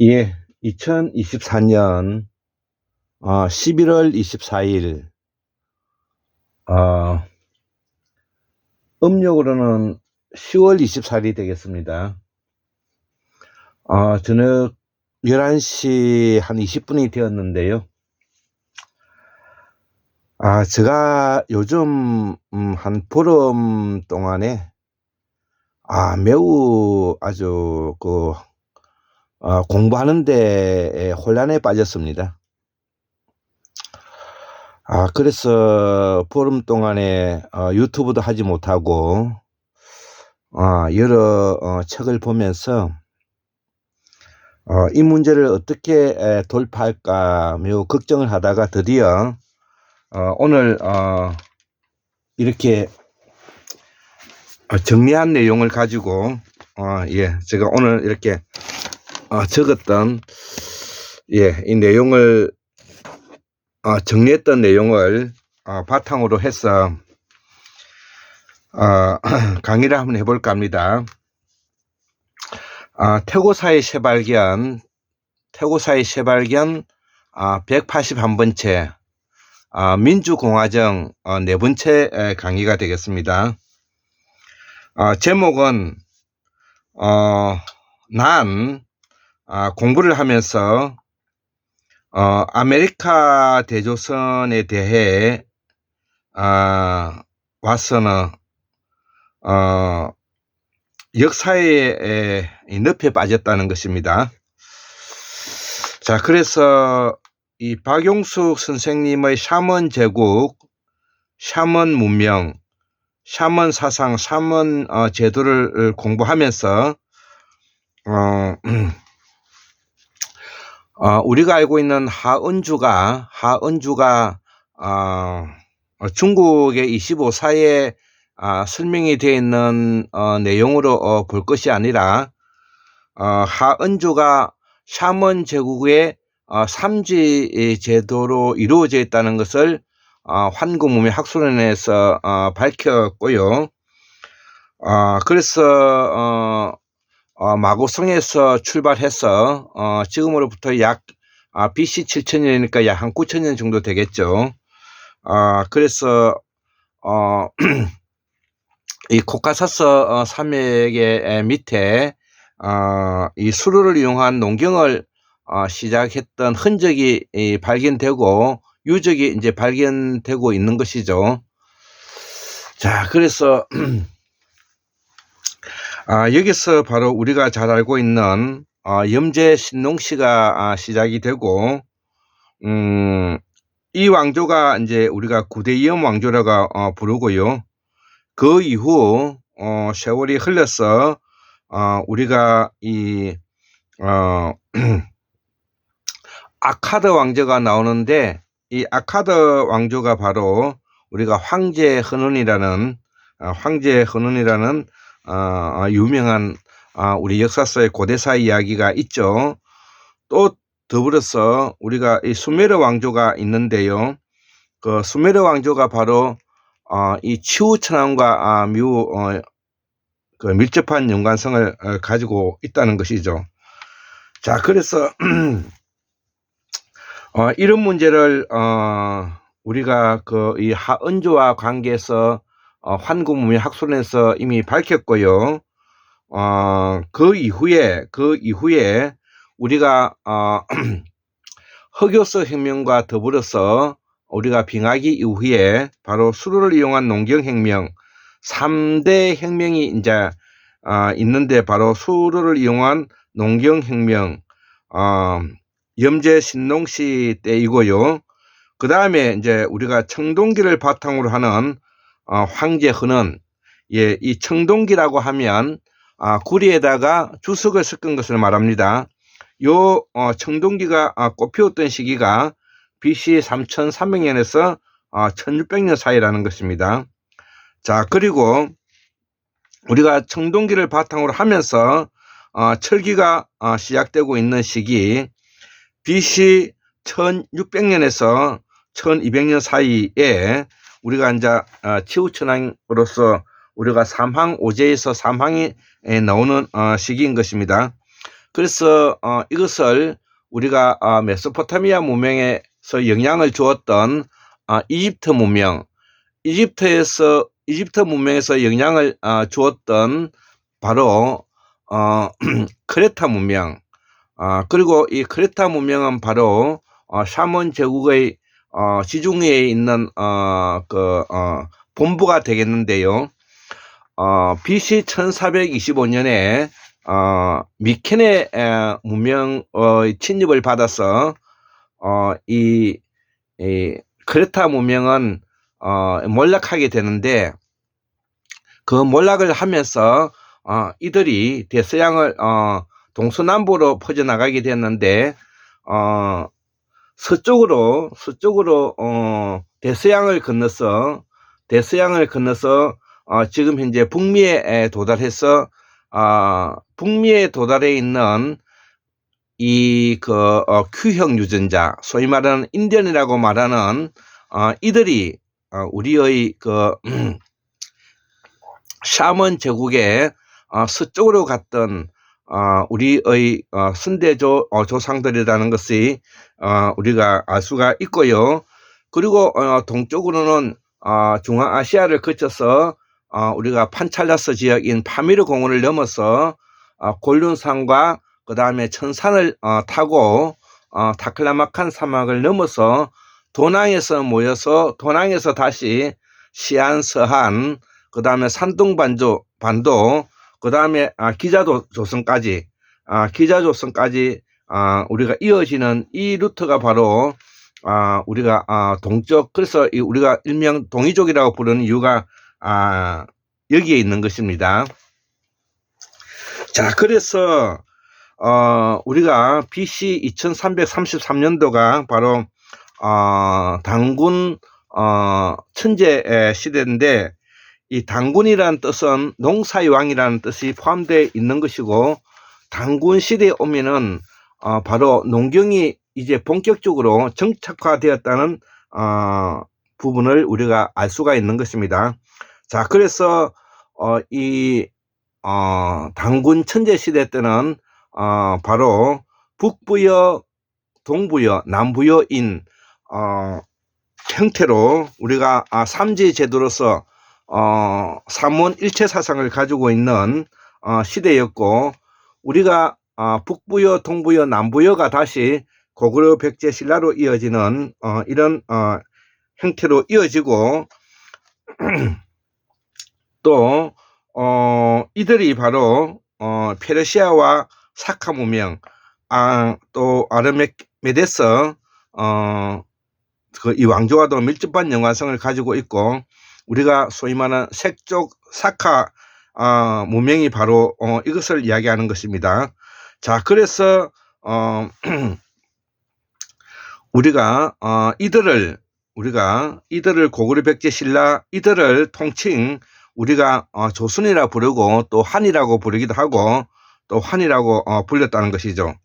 예, 2024년 11월 24일 음력으로는 10월 24일이 되겠습니다. 저녁 11시 한 20분이 되었는데요. 제가 요즘 한 보름 동안에 매우 아주 공부하는 데 혼란에 빠졌습니다. 그래서 보름 동안에 유튜브도 하지 못하고 여러 책을 보면서 이 문제를 어떻게 돌파할까 매우 걱정을 하다가 드디어 오늘 이렇게 정리한 내용을 가지고 제가 오늘 이렇게 적었던 이 내용을 정리했던 내용을 바탕으로 해서 강의를 한번 해볼까 합니다. 태고사의 새발견 181번째 민주공화정 네 번째 강의가 되겠습니다. 제목은 난 공부를 하면서 아메리카 대조선에 대해 와서는 역사의 늪에 빠졌다는 것입니다. 자, 그래서 이 박용숙 선생님의 샤먼 제국, 샤먼 문명, 샤먼 사상, 샤먼 제도를 공부하면서 우리가 알고 있는 하은주가 중국의 25사에 설명이 되어 있는 내용으로 볼 것이 아니라 하은주가 샤먼 제국의 삼지 제도로 이루어져 있다는 것을 환구문명 학술원에서 밝혔고요. 그래서 마고성에서 출발해서 지금으로부터 약 BC 7000년이니까 약 한 9000년 정도 되겠죠. 그래서 이 코카사스 산맥의 밑에 이 수로를 이용한 농경을 시작했던 흔적이 발견되고 유적이 이제 발견되고 있는 것이죠. 자, 그래서 여기서 바로 우리가 잘 알고 있는 염제 신농시가 시작이 되고 이 왕조가 이제 우리가 구대이엄 왕조라고 부르고요. 그 이후 세월이 흘러서 우리가 이 아카드 왕조가 나오는데 이 아카드 왕조가 바로 우리가 황제 헌원이라는 유명한 우리 역사서의 고대사 이야기가 있죠. 또 더불어서 우리가 이 수메르 왕조가 있는데요. 그 수메르 왕조가 바로 이 치우천왕과 그 밀접한 연관성을 가지고 있다는 것이죠. 자, 그래서 이런 문제를 우리가 이 하은주와 관계해서 환구문명 학술원에서 이미 밝혔고요. 그 이후에 우리가 흑요소 혁명과 더불어서 우리가 빙하기 이후에 바로 수로를 이용한 농경혁명 3대 혁명이 이제 있는데 바로 수로를 이용한 농경혁명 염제 신농시 때이고요. 그 다음에 이제 우리가 청동기를 바탕으로 하는 황제 헌원, 이 청동기라고 하면 구리에다가 주석을 섞은 것을 말합니다. 요 청동기가 꽃피웠던 시기가 BC 3300년에서 1600년 사이라는 것입니다. 자, 그리고 우리가 청동기를 바탕으로 하면서 철기가 시작되고 있는 시기 BC 1600년에서 1200년 사이에 우리가 이제 치우천왕으로서 우리가 삼항오제에서 삼항이 나오는 시기인 것입니다. 그래서 이것을 우리가 메소포타미아 문명에서 영향을 주었던 이집트 문명, 이집트 문명에서 영향을 주었던 바로 크레타 문명, 그리고 이 크레타 문명은 바로 샤몬 제국의 지중해에 있는 본부가 되겠는데요. BC 1425년에 미케네 문명의 침입을 받아서 이 크레타 문명은 몰락하게 되는데, 그 몰락을 하면서 이들이 대서양을 동서남북으로 퍼져나가게 됐는데, 서쪽으로 대서양을 건너서 지금 현재 북미에 도달해서 북미에 도달해 있는 이 Q형 유전자, 소위 말하는 인디언이라고 말하는 이들이 우리의 샤먼 제국의 서쪽으로 갔던 우리의 선대 조상들이라는 것이 우리가 알 수가 있고요. 그리고 동쪽으로는 중앙아시아를 거쳐서 우리가 판찰라스 지역인 파미르 공원을 넘어서 골륜산과 그 다음에 천산을 타고 타클라마칸 사막을 넘어서 도낭에서 모여서 도낭에서 다시 시안, 서한, 그 다음에 산둥반도, 그 다음에 기자조선까지 우리가 이어지는 이 루트가 바로 우리가 동쪽, 그래서 우리가 일명 동이족이라고 부르는 이유가 여기에 있는 것입니다. 자, 그래서 우리가 BC 2333년도가 바로 단군 천재 시대인데, 이 단군이라는 뜻은 농사의 왕이라는 뜻이 포함되어 있는 것이고, 단군 시대에 오면은 바로 농경이 이제 본격적으로 정착화되었다는 부분을 우리가 알 수가 있는 것입니다. 자, 그래서 이 단군 천재 시대 때는 바로 북부여, 동부여, 남부여인 형태로 우리가 삼지 제도로서 삼원 일체 사상을 가지고 있는 시대였고, 우리가 북부여, 동부여, 남부여가 다시 고구려 백제 신라로 이어지는 이런 형태로 이어지고, 또 이들이 바로 페르시아와 사카 문명, 또 아르메데스 이 왕조와도 밀접한 연관성을 가지고 있고, 우리가 소위 말하는 색족 사카 문명이 바로 이것을 이야기하는 것입니다. 자, 그래서 우리가 이들을 고구려 백제 신라 이들을 통칭 우리가 조선이라 부르고 또 한이라고 부르기도 하고 또 한이라고 불렸다는 것이죠.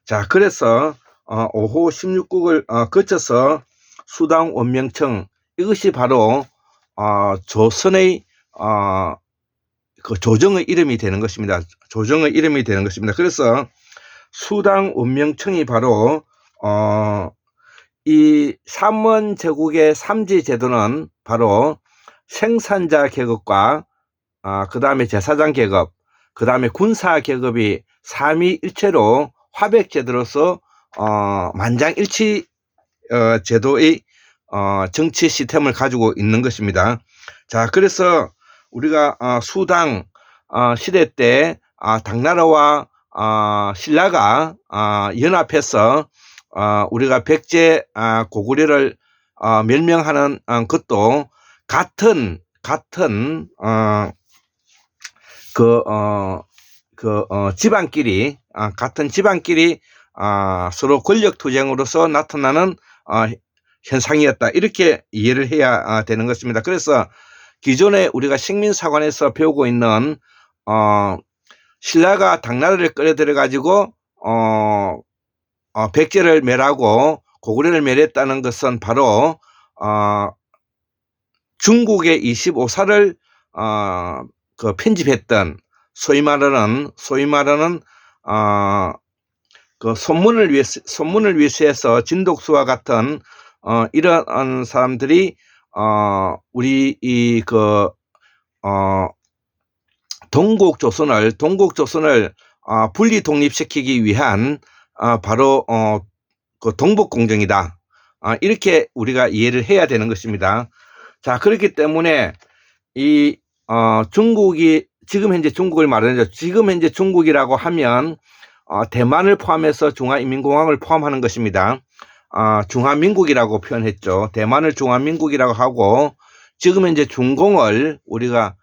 자, 그래서 5호 16국을 거쳐서 수당 원명청, 이것이 바로 조선의 그 조정의 이름이 되는 것입니다. 조정의 이름이 되는 것입니다. 그래서 수당 원명청이 바로 이 삼원 제국의 삼지 제도는 바로 생산자 계급과 그 다음에 제사장 계급, 그 다음에 군사 계급이 삼위일체로 화백 제도로서 만장일치 제도의 정치 시스템을 가지고 있는 것입니다. 자, 그래서 우리가 수당 시대 때 당나라와 신라가 연합해서 우리가 백제 고구려를 멸명하는 것도 같은 집안끼리 같은 집안끼리 서로 권력 투쟁으로서 나타나는 현상이었다, 이렇게 이해를 해야 되는 것입니다. 그래서 기존에 우리가 식민사관에서 배우고 있는 신라가 당나라를 끌어들여 가지고 백제를 멸하고 고구려를 멸했다는 것은 바로 중국의 25사를 그 편집했던 소위 말하는 그 손문을 위해서 해서 진독수와 같은 이런 사람들이 우리 동국조선을 분리 독립시키기 위한 바로 그 동북공정이다. 이렇게 우리가 이해를 해야 되는 것입니다. 자, 그렇기 때문에 중국이 지금 현재 중국을 말하는 지금 현재 중국이라고 하면 대만을 포함해서 중화인민공화국을 포함하는 것입니다. 중화민국이라고 표현했죠. 대만을 중화민국이라고 하고 지금 현재 중공을 우리가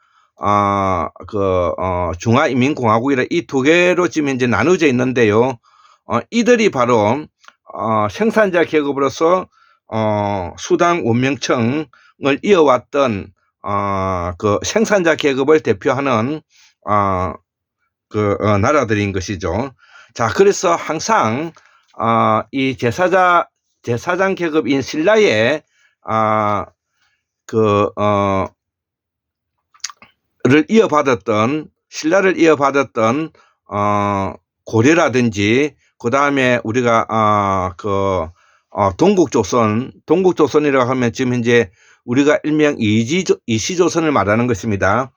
중화인민공화국이라 이 두 개로 지금 현재 나누어져 있는데요. 이들이 바로 생산자 계급으로서 수당 원명청을 이어왔던 그 생산자 계급을 대표하는 나라들인 것이죠. 자, 그래서 항상 이 제사장 계급인 신라의 신라를 이어받았던 고려라든지 그 다음에 우리가 동국조선이라고 하면 지금 현재 우리가 일명 이시조선을 말하는 것입니다.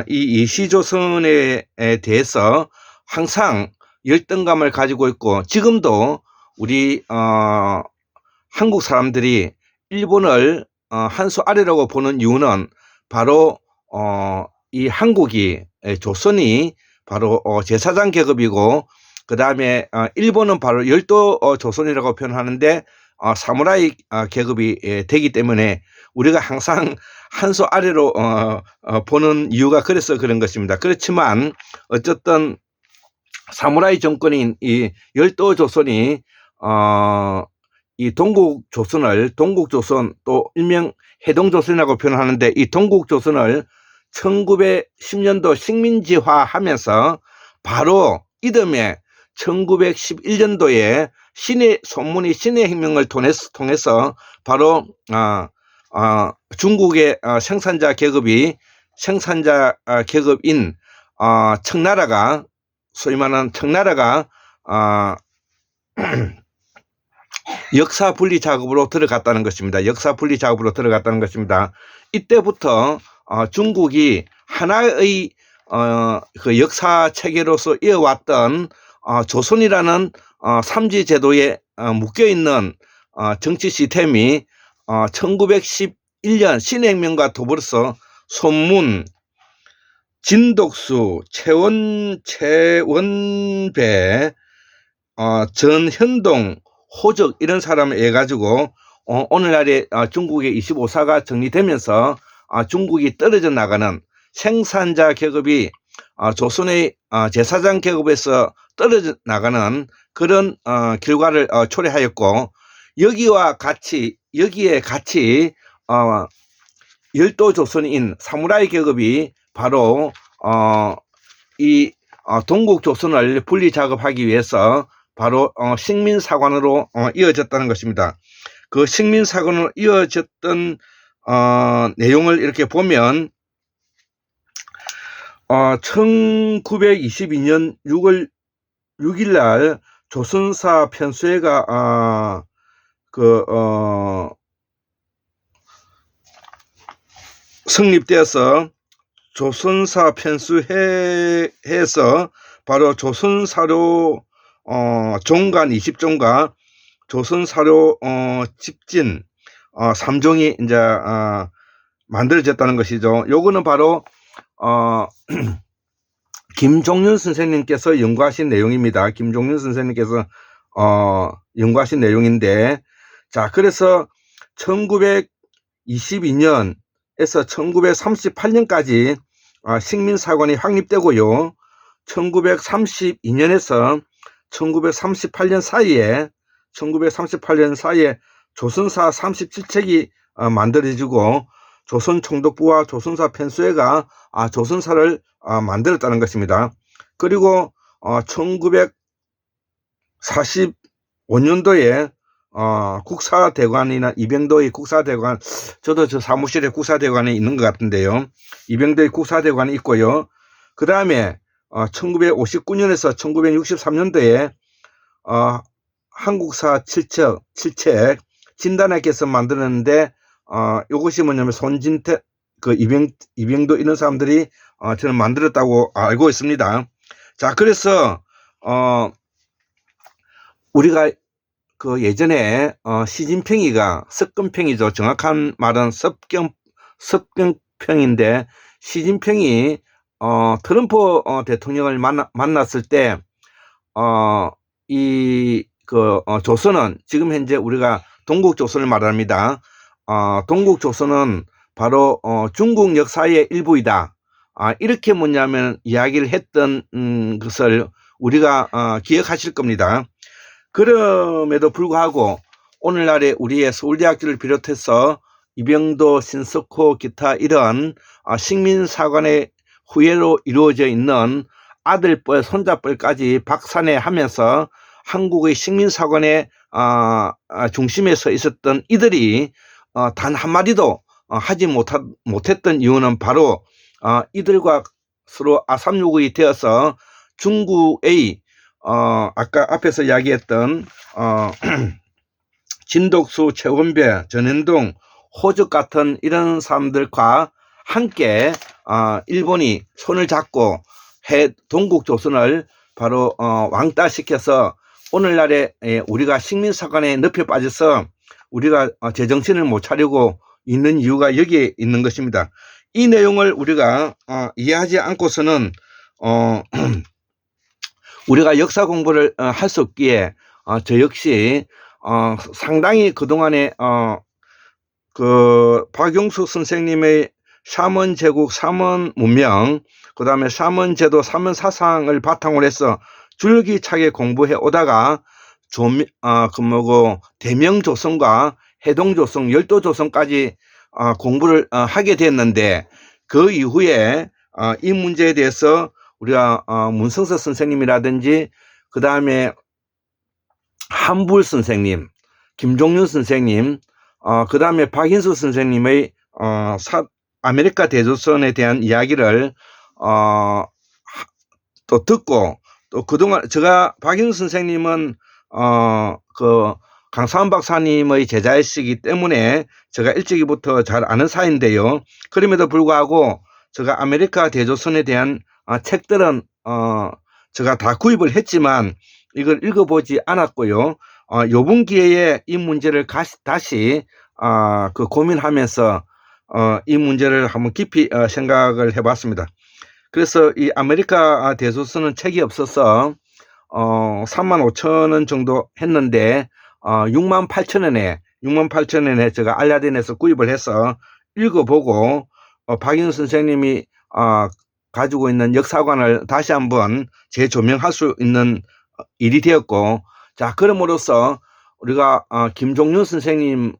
이 이시조선에 대해서 항상 열등감을 가지고 있고 지금도 우리 한국 사람들이 일본을 한 수 아래라고 보는 이유는 바로 이 조선이 바로 제사장 계급이고 그 다음에 일본은 바로 열도 조선이라고 표현하는데 사무라이 계급이 되기 때문에 우리가 항상 한 수 아래로 보는 이유가 그래서 그런 것입니다. 그렇지만 어쨌든 사무라이 정권인 이 열도 조선이 이 동국조선 또 일명 해동조선이라고 표현하는데 이 동국조선을 1910년도 식민지화하면서 바로 이듬해 1911년도에 손문희 신의 혁명을 통해서 바로 중국의 생산자 계급인 청나라가 소위 말하는 청나라가 역사 분리 작업으로 들어갔다는 것입니다. 이때부터 중국이 하나의 그 역사 체계로서 이어왔던 조선이라는 삼지 제도에 묶여 있는 정치 시스템이 1911년 신혁명과 더불어서 손문, 진독수, 최원배, 전현동, 호적 이런 사람을 해가지고 오늘날에 중국의 25사가 정리되면서 중국이 떨어져 나가는 생산자 계급이 조선의 제사장 계급에서 떨어져 나가는 그런 결과를 초래하였고 여기에 같이 열도 조선인 사무라이 계급이 바로 이 동국 조선을 분리 작업하기 위해서 바로 식민사관으로 이어졌다는 것입니다. 그 식민사관으로 이어졌던 내용을 이렇게 보면 1922년 6월 6일 날 조선사 편수회가 성립되어서 조선사 편수회에서 바로 조선사료 종간 20종과 조선사료 집진 3종이 이제 만들어졌다는 것이죠. 요거는 바로 김종윤 선생님께서 연구하신 내용입니다. 김종윤 선생님께서 연구하신 내용인데, 자, 그래서 1922년에서 1938년까지 식민사관이 확립되고요. 1932년에서 1938년 사이에 조선사 37책이 만들어지고 조선총독부와 조선사 편수회가 조선사를 만들었다는 것입니다. 그리고 1945년도에 국사대관이나 이병도의 국사대관, 저도 저 사무실에 국사대관에 있는 것 같은데요. 이병도의 국사대관이 있고요. 그 다음에 1959년에서 1963년도에 한국사 7책 진단학께서 만들었는데 이것이 뭐냐면 손진태, 이병도 이런 사람들이 저는 만들었다고 알고 있습니다. 자, 그래서 우리가 그 예전에 시진핑이가 습경평이죠. 정확한 말은 습경평인데 시진핑이 트럼프 대통령을 만났을 때 조선은 지금 현재 우리가 동국조선을 말합니다. 동국조선은 바로 중국 역사의 일부이다. 이렇게 뭐냐면 이야기를 했던 것을 우리가 기억하실 겁니다. 그럼에도 불구하고 오늘날에 우리의 서울대학교를 비롯해서 이병도, 신석호, 기타 이런 식민사관의 후예로 이루어져 있는 아들뻘, 손자뻘까지 박살내하면서 한국의 식민사관의 중심에 서 있었던 이들이 단 한마디도 하지 못했던 이유는 바로 이들과 서로 아삼육의 되어서 중국의 아까 앞에서 이야기했던 진덕수, 최원배, 전현동, 호적 같은 이런 사람들과 함께 일본이 손을 잡고 동국조선을 바로 왕따시켜서 오늘날에 우리가 식민사관에 늪에 빠져서 우리가 제정신을 못 차리고 있는 이유가 여기에 있는 것입니다. 이 내용을 우리가 이해하지 않고서는 우리가 역사 공부를 할 수 없기에 저 역시 상당히 그동안에 박용수 선생님의 샤먼 제국, 샤먼 문명, 그 다음에 샤먼 제도, 샤먼 사상을 바탕으로 해서 줄기차게 공부해 오다가 대명조선과 해동조선, 열도조선까지 공부를 하게 됐는데 그 이후에 이 문제에 대해서 우리가 문성서 선생님이라든지 그 다음에 한불 선생님, 김종윤 선생님, 그 다음에 박인수 선생님의 아메리카 대조선에 대한 이야기를 또 듣고 또 그동안 제가 박인수 선생님은 강사원 박사님의 제자이시기 때문에 제가 일찍이부터 잘 아는 사이인데요. 그럼에도 불구하고 제가 아메리카 대조선에 대한 책들은 제가 다 구입을 했지만 이걸 읽어보지 않았고요. 요번 기회에 이 문제를 다시 고민하면서 이 문제를 한번 깊이 생각을 해봤습니다. 그래서 이 아메리카 대조선은 책이 없어서 35,000원 정도 했는데 68,000원에 제가 알라딘에서 구입을 해서 읽어보고 박인수 선생님이 가지고 있는 역사관을 다시 한번 재조명할 수 있는 일이 되었고, 자, 그럼으로써 우리가 김종윤 선생님의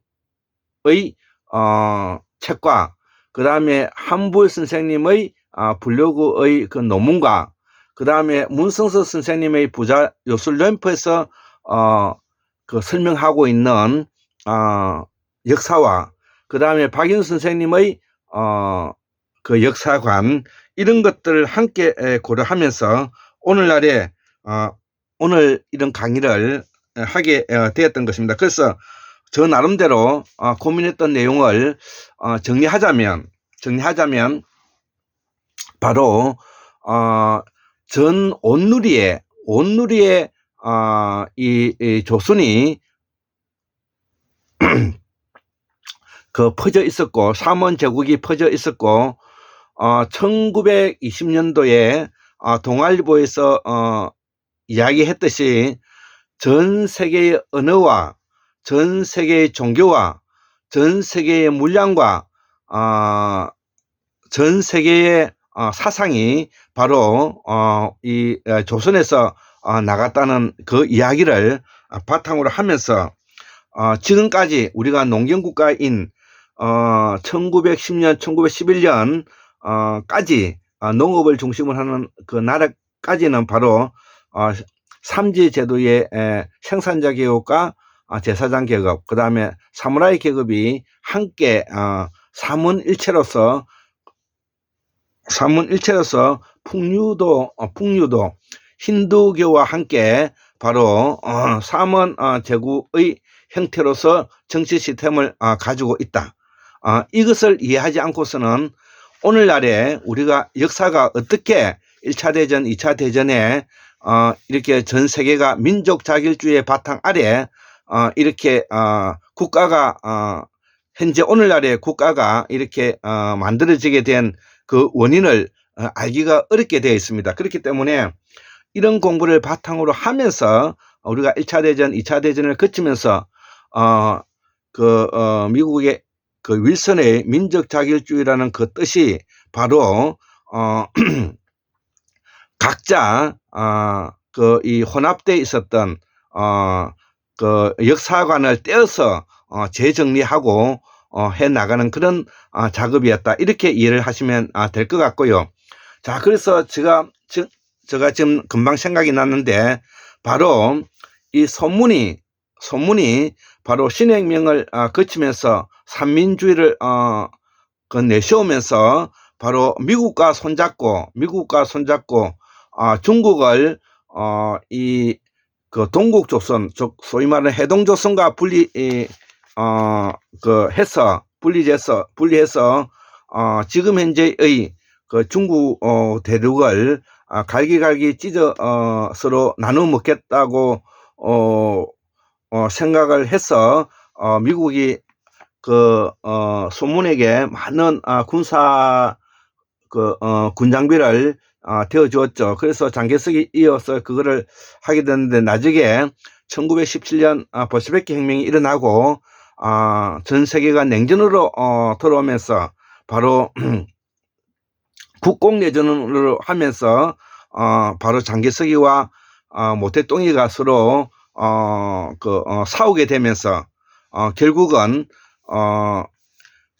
책과 그 다음에 한불 선생님의 블로그의 그 논문과 그 다음에 문성서 선생님의 부자 요술 램프에서 설명하고 있는 역사와 그 다음에 박인수 선생님의 그 역사관 이런 것들을 함께 고려하면서 오늘날에 오늘 이런 강의를 하게 되었던 것입니다. 그래서 저 나름대로 고민했던 내용을 정리하자면 바로 전 온누리에 이 조선이 퍼져 있었고 샤먼 제국이 퍼져 있었고 1920년도에 동아일보에서 이야기했듯이 전 세계의 언어와 전 세계의 종교와 전 세계의 물량과 전 세계의 사상이 바로 이 조선에서 나갔다는 그 이야기를 바탕으로 하면서 지금까지 우리가 농경국가인 1910년, 1911년 까지 농업을 중심으로 하는 그 나라까지는 바로 삼지 제도의 생산자 개혁과 제사장 계급, 그 다음에 사무라이 계급이 함께 삼원일체로서 풍류도 힌두교와 함께 바로 삼원 제국의 형태로서 정치 시스템을 가지고 있다. 이것을 이해하지 않고서는 오늘날에 우리가 역사가 어떻게 1차 대전, 2차 대전에 이렇게 전 세계가 민족 자결주의의 바탕 아래 이렇게 국가가 현재 오늘날의 국가가 이렇게 만들어지게 된 그 원인을 알기가 어렵게 되어 있습니다. 그렇기 때문에 이런 공부를 바탕으로 하면서 우리가 1차 대전, 2차 대전을 거치면서 미국의 그 윌슨의 민족 자결주의라는 그 뜻이 바로 각자 이 혼합되어 있었던 그 역사관을 떼어서 재정리하고 해 나가는 그런 작업이었다. 이렇게 이해를 하시면 될 것 같고요. 자, 그래서 제가 지금 금방 생각이 났는데 바로 이 소문이 바로 신혁명을 거치면서 산민주의를 내세우면서 바로 미국과 손잡고 중국을 그 동국조선, 소위 말하는 해동조선과 분리해서 지금 현재의 그 중국 대륙을 갈기갈기 찢어 서로 나눠 먹겠다고 생각을 해서 미국이 그 소문에게 많은 군장비를 되어 주었죠. 그래서 장개석이 이어서 그거를 하게 됐는데 나중에 1917년 볼셰비키 혁명이 일어나고 전 세계가 냉전으로 돌아오면서 바로 국공내전으로 하면서 바로 장개석이와 모태똥이가 서로 싸우게 되면서 결국은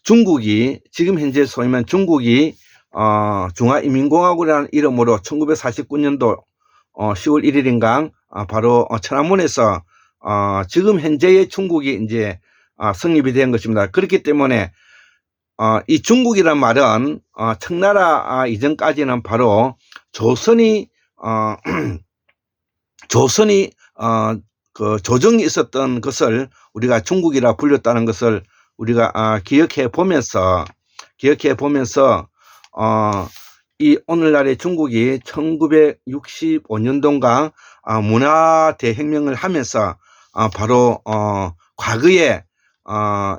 중국이 지금 현재 소위 말하는 중국이 중화인민공화국이라는 이름으로 1949년도 10월 1일인가 바로 천안문에서 지금 현재의 중국이 이제 성립이 된 것입니다. 그렇기 때문에 이 중국이란 말은 청나라 이전까지는 바로 조선이 그 조정이 있었던 것을 우리가 중국이라 불렸다는 것을 우리가 기억해 보면서 이 오늘날의 중국이 1965년도인가 문화 대혁명을 하면서 바로 과거에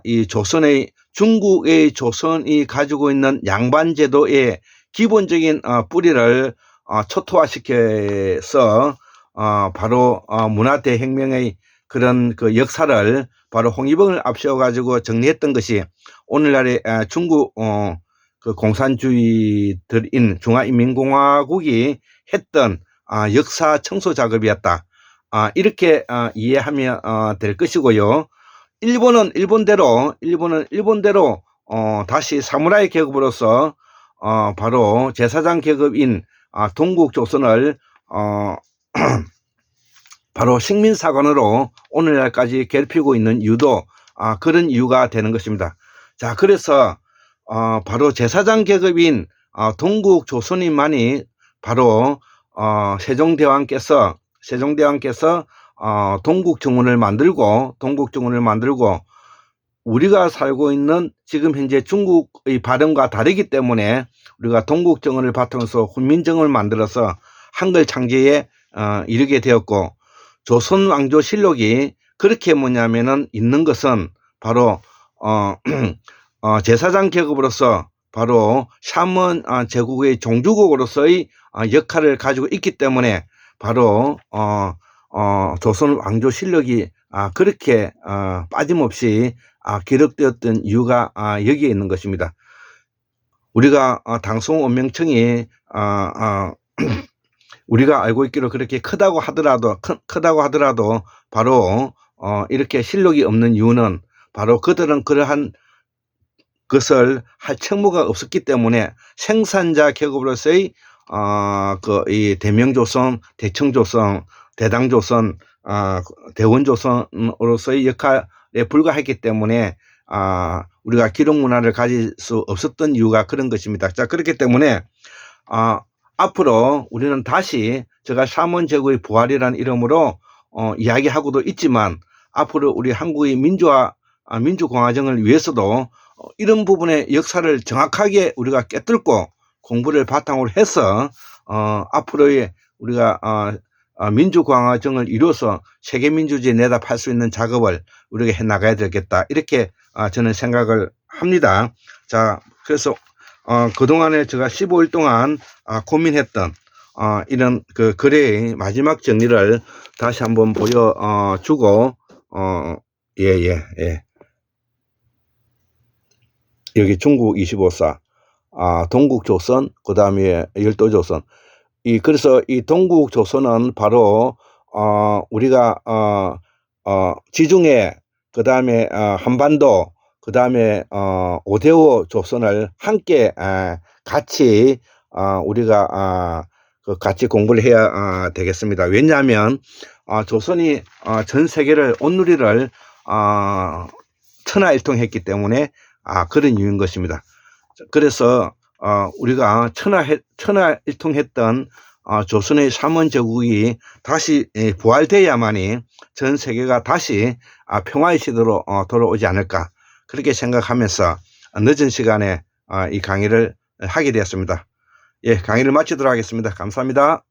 이 중국의 조선이 가지고 있는 양반제도의 기본적인 뿌리를 초토화시켜서 바로 문화 대혁명의 그런 그 역사를 바로 홍위병을 앞세워 가지고 정리했던 것이 오늘날의 중국 그 공산주의들인 중화인민공화국이 했던 역사 청소 작업이었다. 이렇게 이해하면 될 것이고요. 일본은 일본대로 다시 사무라이 계급으로서 바로 제사장 계급인 동국조선을 바로 식민사관으로 오늘날까지 괴롭히고 있는 이유도 그런 이유가 되는 것입니다. 자, 그래서 바로 제사장 계급인 동국조선인만이 바로 세종대왕께서 동국정원을 만들고 우리가 살고 있는 지금 현재 중국의 발음과 다르기 때문에 우리가 동국정원을 바탕으로 훈민정음을 만들어서 한글 창제에 이르게 되었고, 조선왕조실록이 그렇게 뭐냐면은 있는 것은 바로 제사장 계급으로서 바로 샤먼 제국의 종주국으로서의 역할을 가지고 있기 때문에 바로 조선왕조실록이 그렇게 빠짐없이 기록되었던 이유가 여기에 있는 것입니다. 우리가 당송원명청이 우리가 알고 있기로 그렇게 크다고 하더라도 바로 이렇게 실록이 없는 이유는 바로 그들은 그러한 것을 할 책무가 없었기 때문에 생산자 계급으로서의 이 대명조선, 대청조선, 대당조선, 대원조선으로서의 역할에 불과했기 때문에 우리가 기록문화를 가질 수 없었던 이유가 그런 것입니다. 자, 그렇기 때문에 앞으로 우리는 다시 제가 삼원제국의 부활이라는 이름으로 이야기하고도 있지만, 앞으로 우리 한국의 민주공화정을 위해서도 이런 부분의 역사를 정확하게 우리가 깨뚫고 공부를 바탕으로 해서 앞으로의 우리가 민주공화정을 이루어서 세계민주주의에 내다팔 수 있는 작업을 우리가 해나가야 되겠다, 이렇게 저는 생각을 합니다. 자, 그래서 그동안에 제가 15일 동안 고민했던 이런 그 글의 마지막 정리를 다시 한번 보여주고, 여기 중국 25사, 동국조선, 그 다음에 열도조선. 그래서 이 동국조선은 바로 우리가 지중해, 그 다음에 한반도, 그 다음에 5대5 조선을 함께 같이 우리가 같이 공부를 해야 되겠습니다. 왜냐하면 조선이 전 세계를 온누리를 천하일통했기 때문에 그런 이유인 것입니다. 그래서 우리가 천하일통했던 조선의 삼원제국이 다시 부활되어야만이 전 세계가 다시 평화의 시대로 돌아오지 않을까, 그렇게 생각하면서 늦은 시간에 이 강의를 하게 되었습니다. 예, 강의를 마치도록 하겠습니다. 감사합니다.